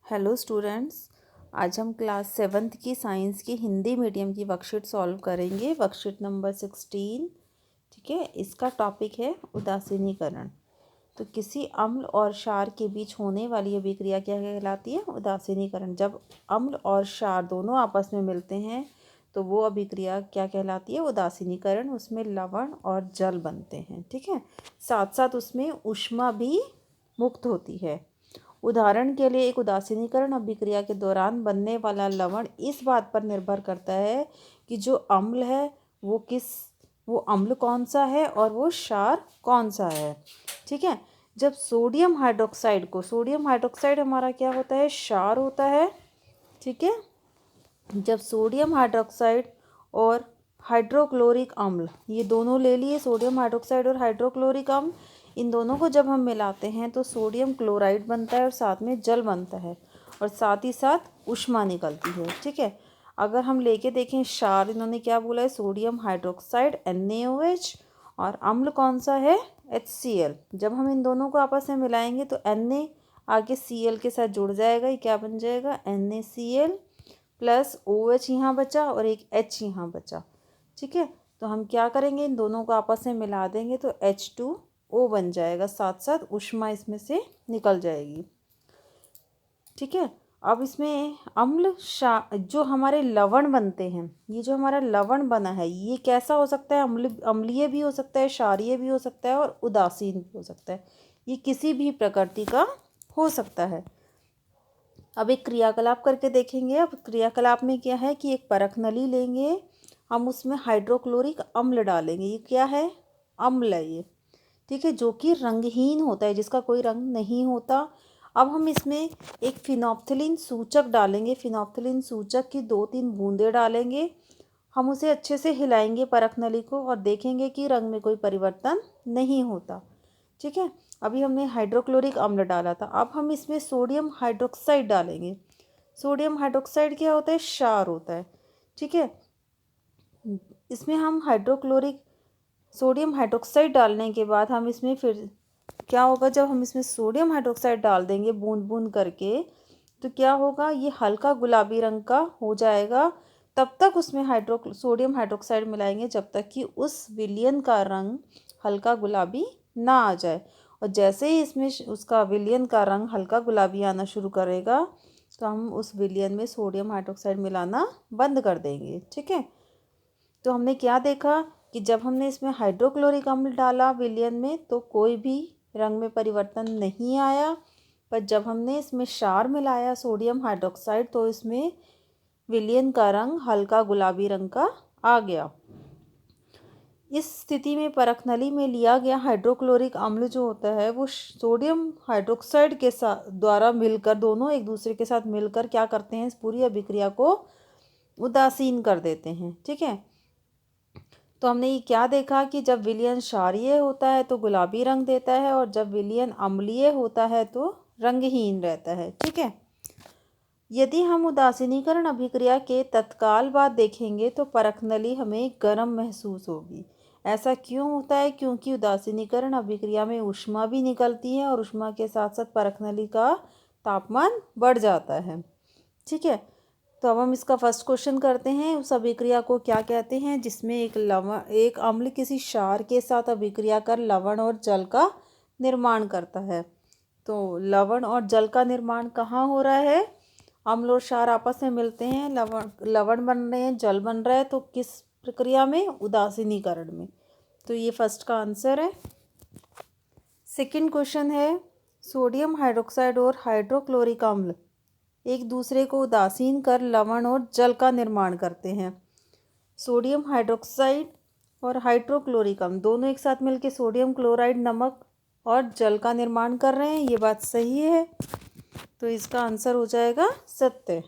Hello students. आज हम class 7th की साइंस की हिंदी मीडियम की वर्कशीट सॉल्व करेंगे। Worksheet number 16। ठीक है, इसका टॉपिक है उदासीनीकरण। तो किसी अम्ल और क्षार के बीच होने वाली अभिक्रिया क्या कहलाती है? उदासीनीकरण। जब अम्ल और क्षार दोनों आपस में मिलते हैं तो वो अभिक्रिया क्या कहलाती है? उदासीनीकरण। उसमें लवण और जल बनते हैं। ठीक है, साथ साथ उसमें ऊष्मा भी मुक्त होती है। उदाहरण के लिए एक उदासीनीकरण अभिक्रिया के दौरान बनने वाला लवण इस बात पर निर्भर करता है कि जो अम्ल है वो अम्ल कौन सा है और वो क्षार कौन सा है। ठीक है, जब सोडियम हाइड्रोक्साइड हमारा क्या होता है? क्षार होता है। ठीक है, जब सोडियम हाइड्रोक्साइड और हाइड्रोक्लोरिक अम्ल, ये दोनों ले लिए, सोडियम हाइड्रोक्साइड और हाइड्रोक्लोरिक अम्ल, इन दोनों को जब हम मिलाते हैं तो सोडियम क्लोराइड बनता है और साथ में जल बनता है और साथ ही साथ ऊष्मा निकलती है। ठीक है, अगर हम लेके देखें क्षार, इन्होंने क्या बोला है? सोडियम हाइड्रोक्साइड NaOH, और अम्ल कौन सा है? HCl। जब हम इन दोनों को आपस में मिलाएंगे तो Na आगे Cl के साथ जुड़ जाएगा, ये क्या बन जाएगा? NaCl प्लस OH यहाँ बचा और एक H यहाँ बचा। ठीक है, तो हम क्या करेंगे? इन दोनों को आपस में मिला देंगे तो H2O बन जाएगा, साथ साथ ऊष्मा इसमें से निकल जाएगी। ठीक है, अब इसमें जो हमारे लवण बनते हैं, ये जो हमारा लवण बना है ये कैसा हो सकता है? अम्लीय भी हो सकता है, क्षारीय भी हो सकता है और उदासीन भी हो सकता है। ये किसी भी प्रकृति का हो सकता है। अब एक क्रियाकलाप करके देखेंगे। अब क्रियाकलाप में क्या है कि एक परख नली लेंगे, हम उसमें हाइड्रोक्लोरिक अम्ल डालेंगे। ये क्या है? अम्ल है ये। ठीक है, जो कि रंगहीन होता है, जिसका कोई रंग नहीं होता। अब हम इसमें एक फिनोप्थिलीन सूचक डालेंगे। फिनोप्थिलीन सूचक की 2-3 बूंदें डालेंगे। हम उसे अच्छे से हिलाएंगे परख नली को और देखेंगे कि रंग में कोई परिवर्तन नहीं होता। ठीक है, अभी हमने हाइड्रोक्लोरिक अम्ल डाला था, अब हम इसमें सोडियम हाइड्रोक्साइड डालेंगे। सोडियम हाइड्रोक्साइड क्या होता है? क्षार होता है। ठीक है, इसमें हम सोडियम हाइड्रोक्साइड डालने के बाद हम इसमें फिर क्या होगा? जब हम इसमें सोडियम हाइड्रोक्साइड डाल देंगे बूंद बूंद करके तो क्या होगा? ये हल्का गुलाबी रंग का हो जाएगा। तब तक उसमें सोडियम हाइड्रोक्साइड मिलाएंगे जब तक कि उस विलयन का रंग हल्का गुलाबी ना आ जाए। और जैसे ही इसमें उसका विलयन का रंग हल्का गुलाबी आना शुरू करेगा तो हम उस विलयन में सोडियम हाइड्रोक्साइड मिलाना बंद कर देंगे। ठीक है, तो हमने क्या देखा कि जब हमने इसमें हाइड्रोक्लोरिक अम्ल डाला विलयन में तो कोई भी रंग में परिवर्तन नहीं आया, पर जब हमने इसमें क्षार मिलाया सोडियम हाइड्रोक्साइड तो इसमें विलयन का रंग हल्का गुलाबी रंग का आ गया। इस स्थिति में परख नली में लिया गया हाइड्रोक्लोरिक अम्ल जो होता है वो सोडियम हाइड्रोक्साइड के साथ द्वारा मिलकर, दोनों एक दूसरे के साथ मिलकर क्या करते हैं? इस पूरी अभिक्रिया को उदासीन कर देते हैं। ठीक है, तो हमने ये क्या देखा कि जब विलयन क्षारीय होता है तो गुलाबी रंग देता है और जब विलयन अम्लीय होता है तो रंगहीन रहता है। ठीक है, यदि हम उदासीनीकरण अभिक्रिया के तत्काल बाद देखेंगे तो परख नली हमें गर्म महसूस होगी। ऐसा क्यों होता है? क्योंकि उदासीनीकरण अभिक्रिया में ऊष्मा भी निकलती है और ऊष्मा के साथ साथ परख नली का तापमान बढ़ जाता है। ठीक है, तो अब हम इसका फर्स्ट क्वेश्चन करते हैं। उस अभिक्रिया को क्या कहते हैं जिसमें एक अम्ल किसी क्षार के साथ अभिक्रिया कर लवण और जल का निर्माण करता है। तो लवण और जल का निर्माण कहाँ हो रहा है? अम्ल और क्षार आपस में मिलते हैं, लवण बन रहे हैं, जल बन रहा है, तो किस प्रक्रिया में? उदासीनीकरण में। तो ये फर्स्ट का आंसर है। सेकंड क्वेश्चन है, सोडियम हाइड्रोक्साइड और हाइड्रोक्लोरिक अम्ल एक दूसरे को उदासीन कर लवण और जल का निर्माण करते हैं। सोडियम हाइड्रोक्साइड और हाइड्रोक्लोरिक अम्ल दोनों एक साथ मिलकर सोडियम क्लोराइड नमक और जल का निर्माण कर रहे हैं। ये बात सही है, तो इसका आंसर हो जाएगा सत्य।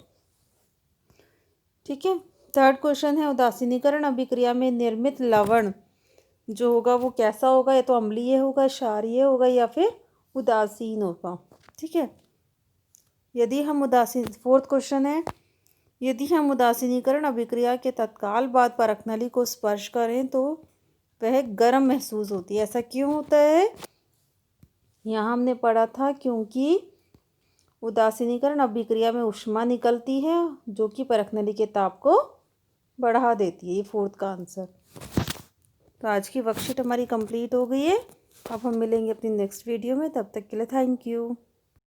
ठीक है, थर्ड क्वेश्चन है, उदासीनीकरण अभिक्रिया में निर्मित लवण जो होगा वो कैसा होगा? या तो अम्लीय होगा, क्षारीय होगा या फिर उदासीन होगा। ठीक है, फोर्थ क्वेश्चन है, यदि हम उदासीनीकरण अभिक्रिया के तत्काल बाद परख नली को स्पर्श करें तो वह गर्म महसूस होती है। ऐसा क्यों होता है? यहाँ हमने पढ़ा था क्योंकि उदासीनीकरण अभिक्रिया में ऊष्मा निकलती है जो कि परखनली के ताप को बढ़ा देती है। ये 4th का आंसर। तो आज की वर्कशीट हमारी कंप्लीट हो गई है। अब हम मिलेंगे अपनी नेक्स्ट वीडियो में, तब तक के लिए थैंक यू।